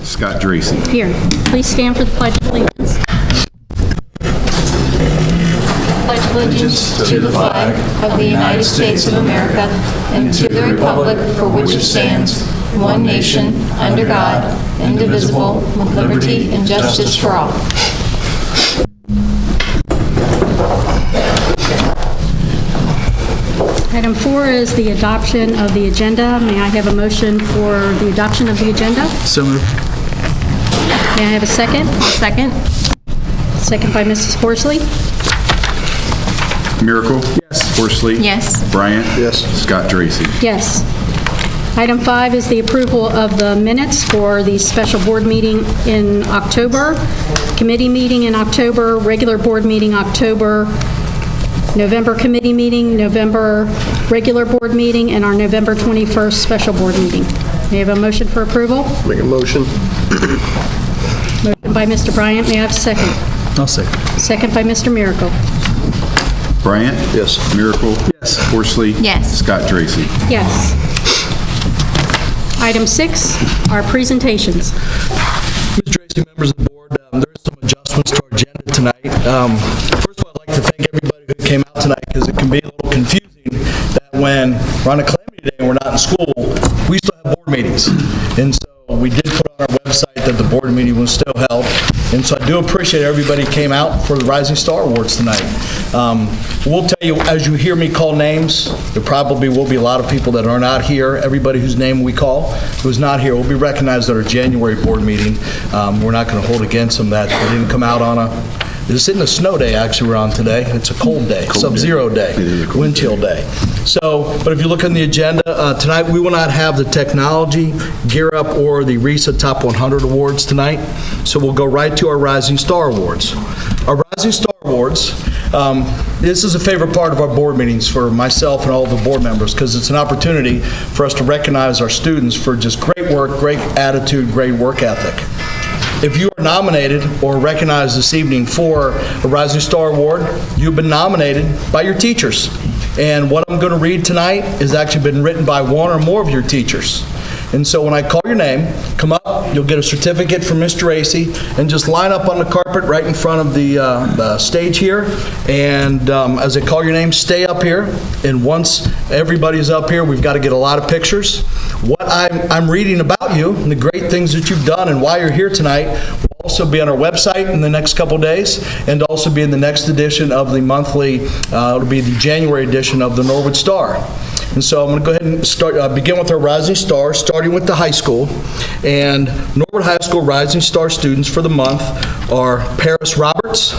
Scott Dracy. Here. Please stand for the Pledge of Allegiance. Pledge allegiance to the flag of the United States of America and to the republic for which it stands, one nation, under God, indivisible, with liberty and justice for all. Item 4 is the adoption of the agenda. May I have a motion for the adoption of the agenda? So moved. May I have a second? Second. Second by Mrs. Horsley. Miracle? Yes. Horsley? Yes. Bryant? Yes. Scott Dracy. Yes. Item 5 is the approval of the minutes for the special board meeting in October, committee meeting in October, regular board meeting October, November committee meeting, November regular board meeting, and our November 21st special board meeting. May I have a motion for approval? Make a motion. Motion by Mr. Bryant. May I have a second? I'll second. Second by Mr. Miracle. Bryant? Yes. Miracle? Yes. Horsley? Yes. Scott Dracy. Yes. Item 6 are presentations. Mr. Tracy, members of the board, there are some adjustments to our agenda tonight. First of all, I'd like to thank everybody who came out tonight because it can be a little confusing that when we're on a calamity day and we're not in school, we still have board meetings. And so we did put on our website that the board meeting was still held. And so I do appreciate everybody who came out for the Rising Star Awards tonight. We'll tell you, as you hear me call names, there probably will be a lot of people that are not here. Everybody whose name we call who's not here will be recognized at our January board meeting. We're not going to hold against them that they didn't come out on this isn't a snow day, actually, we're on today. It's a cold day, sub-zero day, wind chill day. So, but if you look on the agenda, tonight we will not have the Technology, Gear Up, or the RISA Top 100 Awards tonight. So we'll go right to our Rising Star Awards. Our Rising Star Awards, this is a favorite part of our board meetings for myself and all of the board members because it's an opportunity for us to recognize our students for just great work, great attitude, great work ethic. If you are nominated or recognized this evening for a Rising Star Award, you've been nominated by your teachers. And what I'm going to read tonight has actually been written by one or more of your teachers. And so when I call your name, come up, you'll get a certificate from Mr. Racy, and just line up on the carpet right in front of the stage here. And as I call your name, stay up here. And once everybody's up here, we've got to get a lot of pictures. What I'm reading about you and the great things that you've done and why you're here tonight will also be on our website in the next couple days and also be in the next edition of the monthly, it'll be the January edition of the Norwood Star. And so I'm going to go ahead and begin with our Rising Stars, starting with the high school. And Norwood High School Rising Star students for the month are Paris Roberts,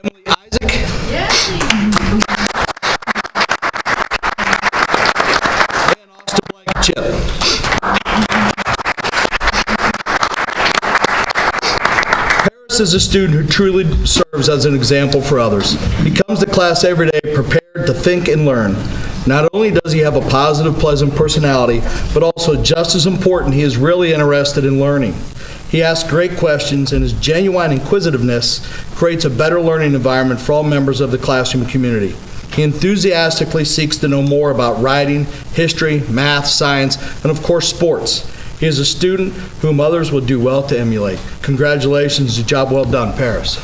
Emily Isaac, and Austin Blankenship. Is a student who truly serves as an example for others. He comes to class every day prepared to think and learn. Not only does he have a positive, pleasant personality, but also just as important, he is really interested in learning. He asks great questions, and his genuine inquisitiveness creates a better learning environment for all members of the classroom community. He enthusiastically seeks to know more about writing, history, math, science, and of course sports. He is a student whom others would do well to emulate. Congratulations, a job well done, Paris.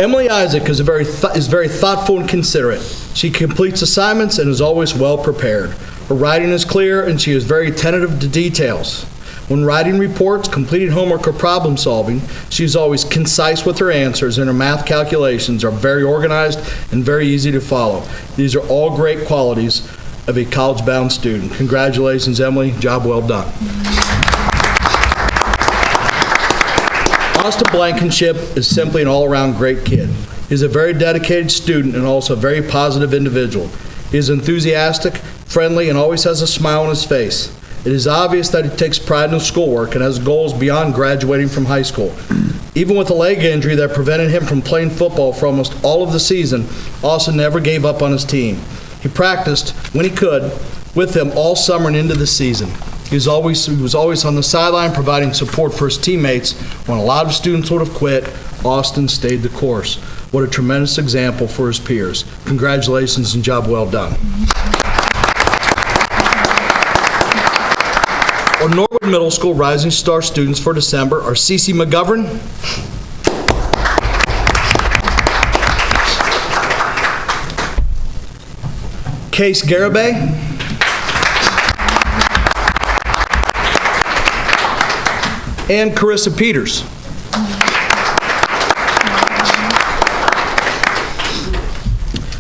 Emily Isaac is very thoughtful and considerate. She completes assignments and is always well prepared. Her writing is clear and she is very attentive to details. When writing reports, completing homework, or problem solving, she is always concise with her answers, and her math calculations are very organized and very easy to follow. These are all great qualities of a college-bound student. Congratulations, Emily. Job well done. Austin Blankenship is simply an all-around great kid. He's a very dedicated student and also a very positive individual. He is enthusiastic, friendly, and always has a smile on his face. It is obvious that he takes pride in his schoolwork and has goals beyond graduating from high school. Even with a leg injury that prevented him from playing football for almost all of the season, Austin never gave up on his team. He practiced, when he could, with them all summer and into the season. He was always on the sideline providing support for his teammates when a lot of students would have quit. Austin stayed the course. What a tremendous example for his peers. Congratulations and job well done. Our Norwood Middle School Rising Star students for December are Cece McGovern, Case Garibay, and Carissa Peters.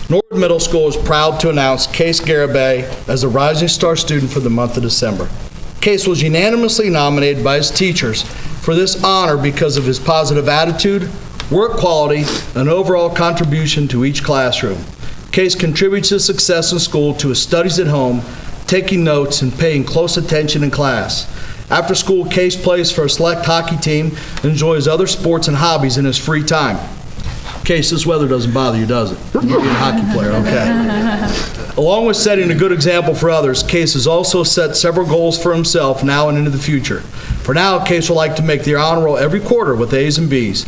Norwood Middle School is proud to announce Case Garibay as a Rising Star student for the month of December. Case was unanimously nominated by his teachers for this honor because of his positive attitude, work quality, and overall contribution to each classroom. Case contributes his success in school to his studies at home, taking notes, and paying close attention in class. After school, Case plays for a select hockey team and enjoys other sports and hobbies in his free time. Case, this weather doesn't bother you, does it? You're being a hockey player, okay. Along with setting a good example for others, Case has also set several goals for himself now and into the future. For now, Case would like to make the honor roll every quarter with A's and B's.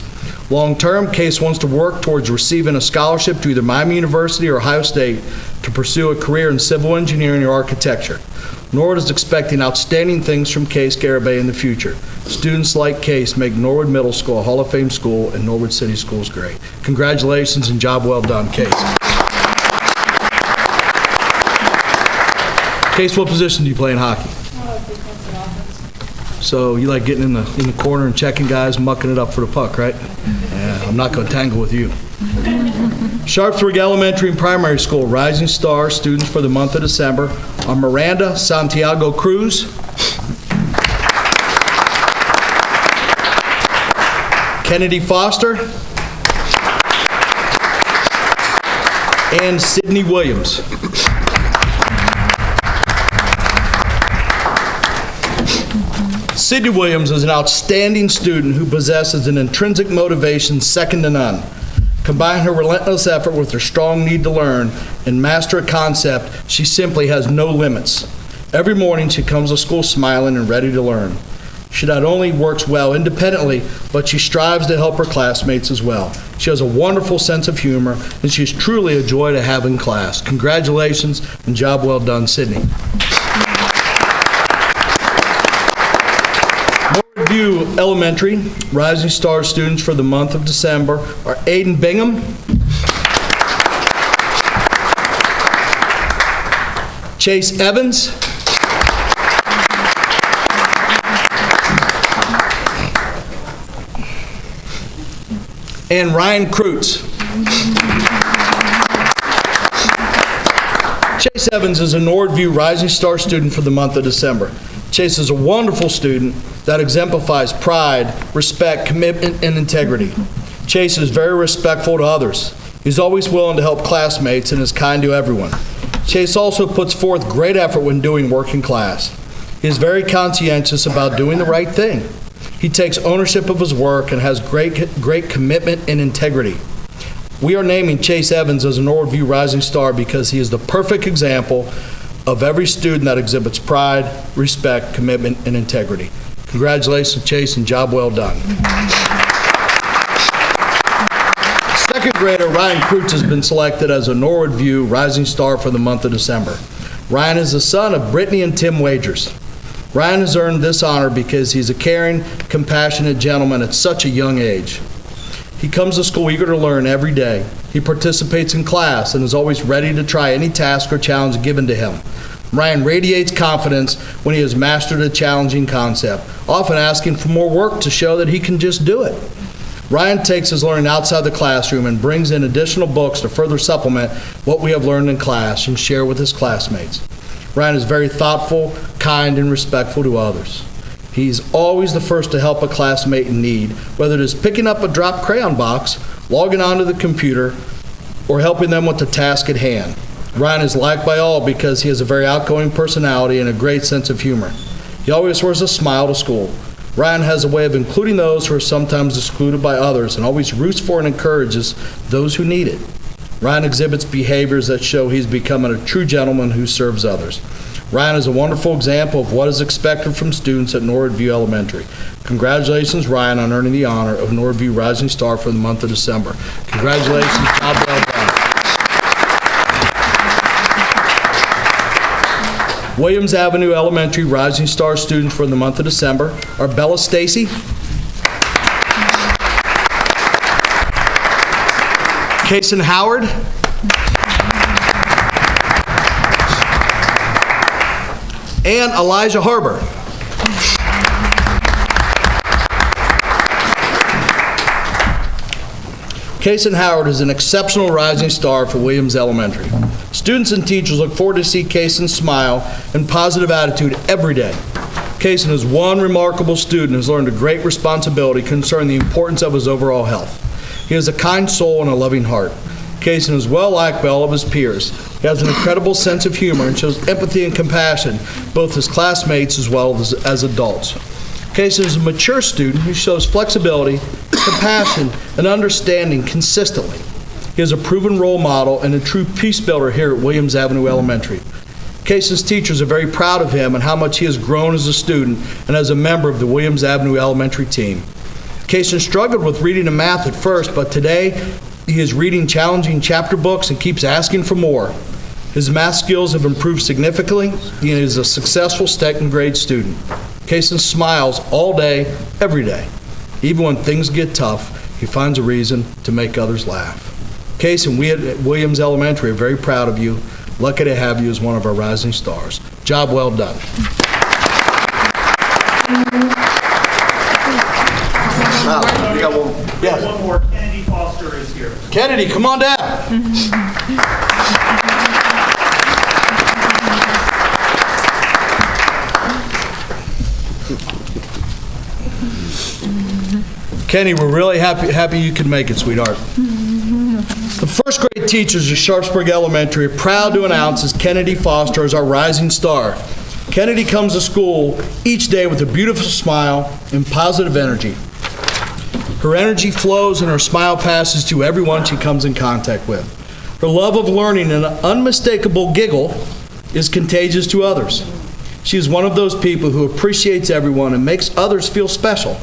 Long-term, Case wants to work towards receiving a scholarship to either Miami University or Ohio State to pursue a career in civil engineering or architecture. Norwood is expecting outstanding things from Case Garibay in the future. Students like Case make Norwood Middle School a Hall of Fame school and Norwood City Schools great. Congratulations and job well done, Case. Case, what position do you play in hockey? So you like getting in the corner and checking guys, mucking it up for the puck, right? Yeah, I'm not going to tangle with you. Sharpsburg Elementary and Primary School Rising Star students for the month of December are Miranda Santiago Cruz, Kennedy Foster, and Sydney Williams. Sydney Williams is an outstanding student who possesses an intrinsic motivation second to none. Combine her relentless effort with her strong need to learn and master a concept, she simply has no limits. Every morning she comes to school smiling and ready to learn. She not only works well independently, but she strives to help her classmates as well. She has a wonderful sense of humor, and she's truly a joy to have in class. Congratulations and job well done, Sydney. Norwood View Elementary Rising Star students for the month of December are Aiden Bingham, Chase Evans, and Ryan Kreutz. Chase Evans is a Norwood View Rising Star student for the month of December. Chase is a wonderful student that exemplifies pride, respect, commitment, and integrity. Chase is very respectful to others. He's always willing to help classmates and is kind to everyone. Chase also puts forth great effort when doing work in class. He is very conscientious about doing the right thing. He takes ownership of his work and has great commitment and integrity. We are naming Chase Evans as a Norwood View Rising Star because he is the perfect example of every student that exhibits pride, respect, commitment, and integrity. Congratulations, Chase, and job well done. Second grader Ryan Kreutz has been selected as a Norwood View Rising Star for the month of December. Ryan is the son of Brittany and Tim Wagers. Ryan has earned this honor because he's a caring, compassionate gentleman at such a young age. He comes to school eager to learn every day. He participates in class and is always ready to try any task or challenge given to him. Ryan radiates confidence when he has mastered a challenging concept, often asking for more work to show that he can just do it. Ryan takes his learning outside the classroom and brings in additional books to further supplement what we have learned in class and share with his classmates. Ryan is very thoughtful, kind, and respectful to others. He's always the first to help a classmate in need, whether it is picking up a dropped crayon box, logging onto the computer, or helping them with the task at hand. Ryan is liked by all because he has a very outgoing personality and a great sense of humor. He always wears a smile to school. Ryan has a way of including those who are sometimes excluded by others and always roots for and encourages those who need it. Ryan exhibits behaviors that show he's becoming a true gentleman who serves others. Ryan is a wonderful example of what is expected from students at Norwood View Elementary. Congratulations, Ryan, on earning the honor of Norwood View Rising Star for the month of December. Congratulations, job well done. Williams Avenue Elementary Rising Star students for the month of December are Bella Stacy, Kason Howard, and Elijah Harbor. Kason Howard is an exceptional rising star for Williams Elementary. Students and teachers look forward to see Kason smile and positive attitude every day. Kason is one remarkable student who has learned a great responsibility concerning the importance of his overall health. He has a kind soul and a loving heart. Kason is well liked by all of his peers. He has an incredible sense of humor and shows empathy and compassion, both as classmates as well as adults. Kason is a mature student who shows flexibility, compassion, and understanding consistently. He is a proven role model and a true peace builder here at Williams Avenue Elementary. Kason's teachers are very proud of him and how much he has grown as a student and as a member of the Williams Avenue Elementary team. Kason struggled with reading and math at first, but today he is reading challenging chapter books and keeps asking for more. His math skills have improved significantly. He is a successful second grade student. Kason smiles all day, every day. Even when things get tough, he finds a reason to make others laugh. Kason, we at Williams Elementary are very proud of you. Lucky to have you as one of our rising stars. Job well done. You got one? Yes. One more. Kennedy Foster is here. Kennedy, come on down. Kenny, we're really happy you could make it, sweetheart. The first grade teachers of Sharpsburg Elementary are proud to announce as Kennedy Foster as our rising star. Kennedy comes to school each day with a beautiful smile and positive energy. Her energy flows and her smile passes to everyone she comes in contact with. Her love of learning and an unmistakable giggle is contagious to others. She is one of those people who appreciates everyone and makes others feel special,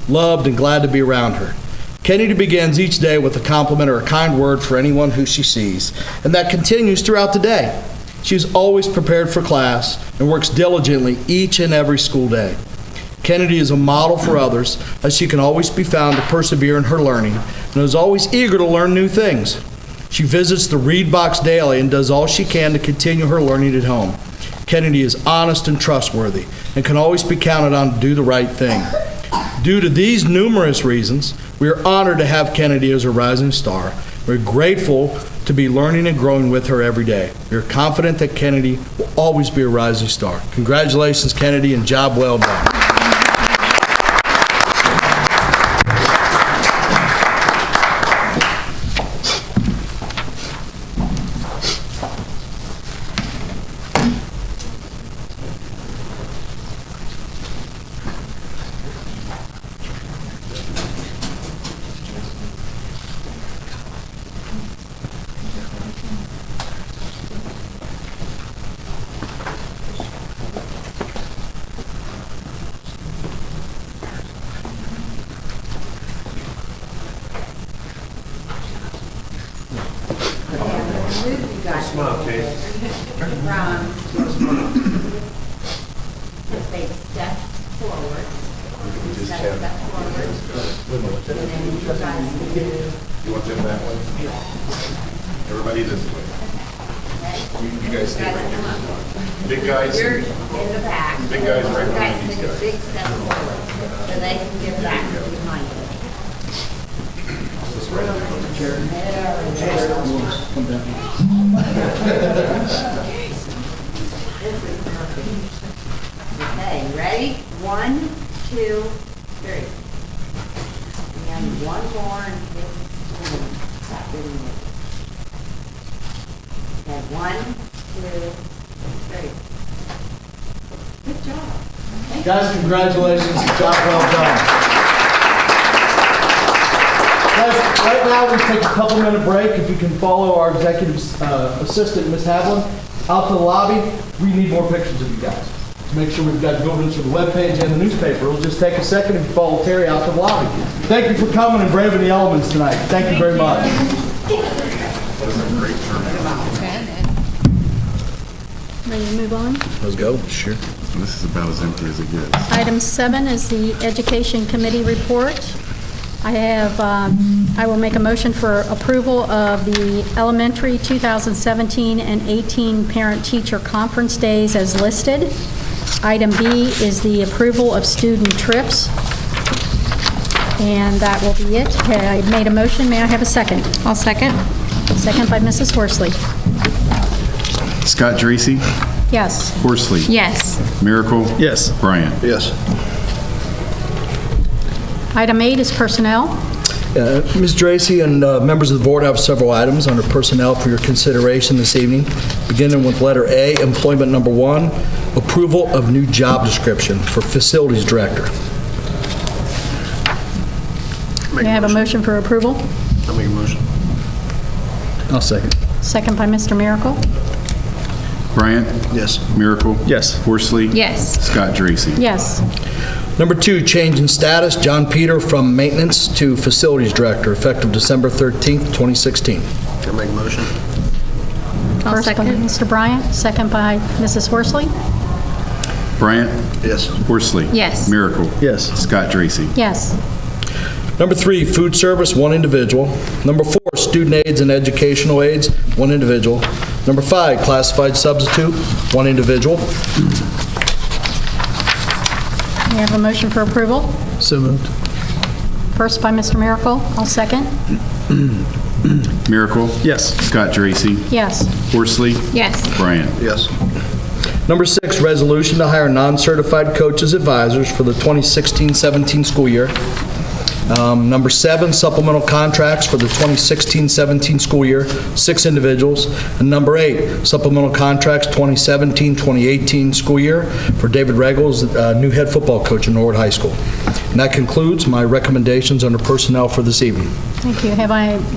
loved, and glad to be around her. Kennedy begins each day with a compliment or a kind word for anyone who she sees, and that continues throughout the day. She is always prepared for class and works diligently each and every school day. Kennedy is a model for others, as she can always be found to persevere in her learning and is always eager to learn new things. She visits the Read Box daily and does all she can to continue her learning at home. Kennedy is honest and trustworthy and can always be counted on to do the right thing. Due to these numerous reasons, we are honored to have Kennedy as a rising star. We're grateful to be learning and growing with her every day. We are confident that Kennedy will always be a rising star. Congratulations, Kennedy, and job well done. Smile, Kate. If they step forward, step forward, and then you guys can do. You want them that way? Everybody this way. You guys stay right here. Big guys. You're in the back. Big guys right You guys behind these take a guys. big step forward, so they can get back behind you. Okay, ready? 1, 2, 3. And one more and hit stop doing it. Okay, 1, 2, 3. Good job. Guys, congratulations. Job well done. Guys, right now we take a couple-minute break. If you can follow our executive assistant, Ms. Havlin. out to the lobby. We need more pictures of you guys. To make sure we've got good ones for the webpage and the newspaper. It'll just take a second if you follow Terry out to the lobby. Thank you for coming and braving the elements tonight. Thank you very much. Ready to move on? Let's go. Sure. This is about as empty as it gets. Item 7 is the Education Committee report. I will make a motion for approval of the elementary 2017 and 18 parent-teacher conference days as listed. Item B is the approval of student trips. And that will be it. Okay, I made a motion. May I have a second? I'll second. Second by Mrs. Horsley. Scott Dracy, Yes. Horsley. Yes. Miracle. Yes. Bryant. Yes. Item 8 is personnel. Ms. Dracy and members of the board have several items under personnel for your consideration this evening, beginning with letter A, employment number 1, approval of new job description for facilities director. May I have a motion for approval? I'll make a motion. I'll second. Second by Mr. Miracle. Bryant. Yes. Miracle. Yes. Horsley. Yes. Scott Dracy. Yes. Number 2, change in status, John Peter from maintenance to facilities director, effective December 13th, 2016. I'll make a motion. I'll First by second. Mr. Bryant, second by Mrs. Horsley. Bryant. Yes. Horsley. Yes. Miracle. Yes. Scott Dracy. Yes. Number 3, food service, 1 individual. Number 4, student aids and educational aids, 1 individual. Number 5, classified substitute, 1 individual. We have a motion for approval. So moved. First by Mr. Miracle. I'll second. Miracle. Yes. Scott Dracy. Yes. Horsley. Yes. Bryant. Yes. Number 6, resolution to hire non-certified coaches advisors for the 2016-17 school year. Number 7, supplemental contracts for the 2016-17 school year, 6 individuals. And number 8, supplemental contracts 2017-2018 school year for David Regals, new head football coach in Norwood High School. And that concludes my recommendations under personnel for this evening. Thank you.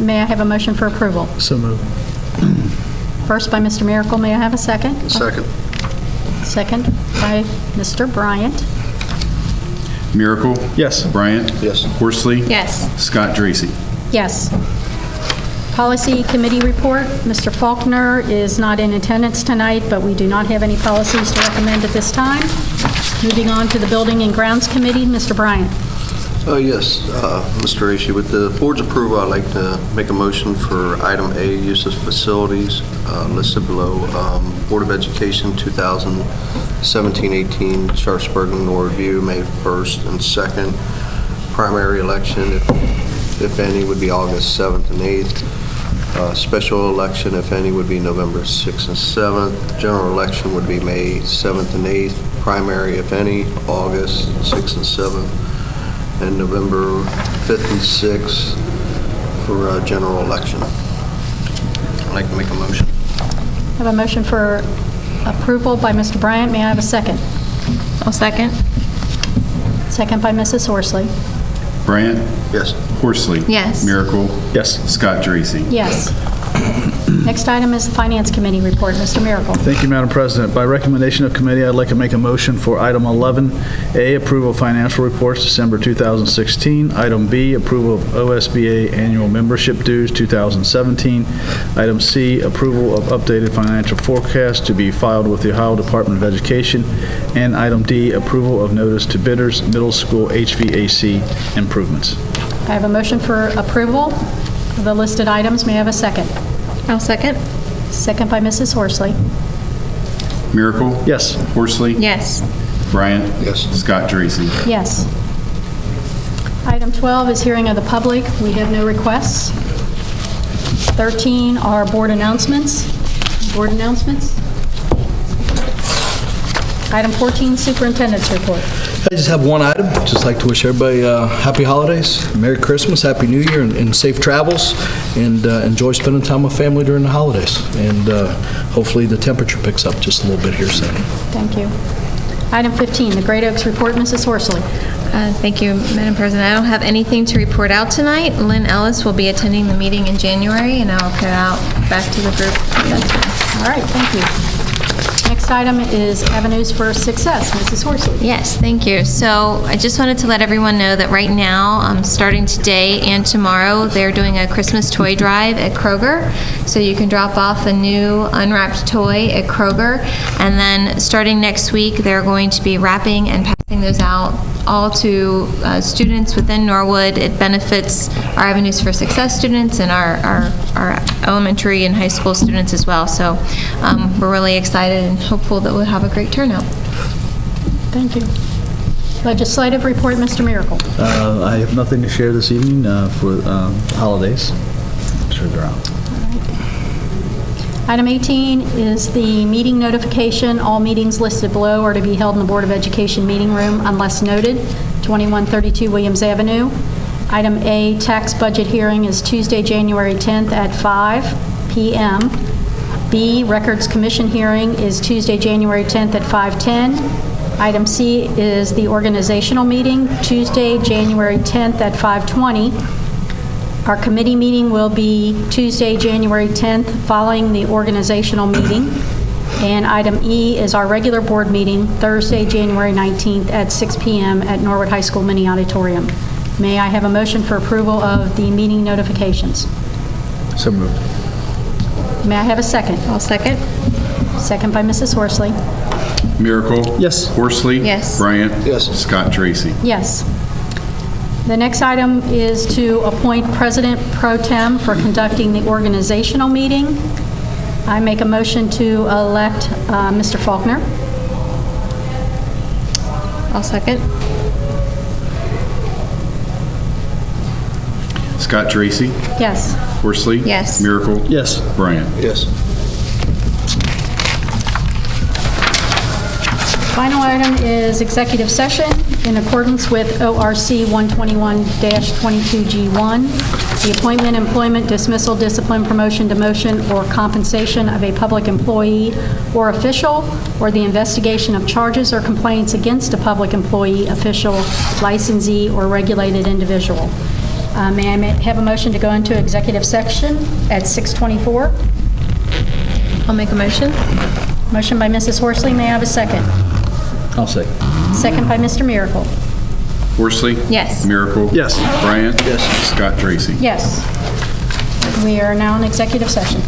May I have a motion for approval? So moved. First by Mr. Miracle. May I have a second? Second. Second by Mr. Bryant. Miracle. Yes. Bryant. Yes. Horsley. Yes. Scott Dracy. Yes. Policy Committee report. Mr. Faulkner is not in attendance tonight, but we do not have any policies to recommend at this time. Moving on to the Building and Grounds Committee, Mr. Bryant. Yes, Mr. Dracy, with the board's approval, I'd like to make a motion for item A, use of facilities, listed below. Board of Education 2017-18, Sharpsburg and Norwood View, May 1st and 2nd. Primary election, if any, would be August 7th and 8th. Special election, if any, would be November 6th and 7th. General election would be May 7th and 8th. Primary, if any, August 6th and 7th. And November 5th and 6th for general election. I'd like to make a motion. I have a motion for approval by Mr. Bryant. May I have a second? I'll second. Second by Mrs. Horsley. Bryant. Yes. Horsley. Yes. Miracle. Yes. Scott Dracy. Yes. Next item is the Finance Committee report. Mr. Miracle. Thank you, Madam President. By recommendation of committee, I'd like to make a motion for item 11A, approval of financial reports December 2016. Item B, approval of OSBA annual membership dues 2017. Item C, approval of updated financial forecast to be filed with the Ohio Department of Education. And item D, approval of notice to bidders, middle school HVAC improvements. I have a motion for approval of the listed items. May I have a second? I'll second. Second by Mrs. Horsley. Miracle. Yes. Horsley. Yes. Bryant. Yes. Scott Dracy. Yes. Item 12 is hearing of the public. We have no requests. 13 are board announcements. Board announcements. Item 14, superintendent's report. I just have one item. Just like to wish everybody happy holidays, Merry Christmas, Happy New Year, and safe travels, and enjoy spending time with family during the holidays. And hopefully the temperature picks up just a little bit here soon. Thank you. Item 15, the Great Oaks report. Mrs. Horsley. Thank you, Madam President. I don't have anything to report out tonight. Lynn Ellis will be attending the meeting in January, and I'll put it out back to the group at that time. All right, thank you. Next item is Avenues for Success. Mrs. Horsley. Yes, thank you. So I just wanted to let everyone know that right now, starting today and tomorrow, they're doing a Christmas toy drive at Kroger. So you can drop off a new unwrapped toy at Kroger. And then starting next week, they're going to be wrapping and passing those out all to students within Norwood. It benefits our Avenues for Success students and our elementary and high school students as well. So we're really excited and hopeful that we'll have a great turnout. Thank you. Legislative report, Mr. Miracle. I have nothing to share this evening for holidays. I'm sure they're out. Item 18 is the meeting notification. All meetings listed below are to be held in the Board of Education meeting room unless noted, 2132 Williams Avenue. Item A, tax budget hearing is Tuesday, January 10th at 5 p.m. B, Records Commission hearing is Tuesday, January 10th at 5:10. Item C is the organizational meeting, Tuesday, January 10th at 5:20. Our committee meeting will be Tuesday, January 10th, following the organizational meeting. And item E is our regular board meeting, Thursday, January 19th at 6 p.m. at Norwood High School Mini Auditorium. May I have a motion for approval of the meeting notifications? So moved. May I have a second? I'll second. Second by Mrs. Horsley. Miracle? Yes. Horsley? Yes. Bryant? Yes. Scott Tracy? Yes. The next item is to appoint President Pro Tem for conducting the organizational meeting. I make a motion to elect Mr. Faulkner. I'll second. Scott Tracy? Yes. Horsley? Yes. Miracle? Yes. Bryant? Yes. Final item is executive session in accordance with ORC 121-22G1, the appointment, employment, dismissal, discipline, promotion, demotion, or compensation of a public employee or official, or the investigation of charges or complaints against a public employee, official, licensee, or regulated individual. May I have a motion to go into executive session at 6:24? I'll make a motion. Motion by Mrs. Horsley. May I have a second? I'll second. Second by Mr. Miracle. Horsley? Yes. Miracle? Yes. Bryant? Yes. Scott Tracy? Yes. We are now in executive session.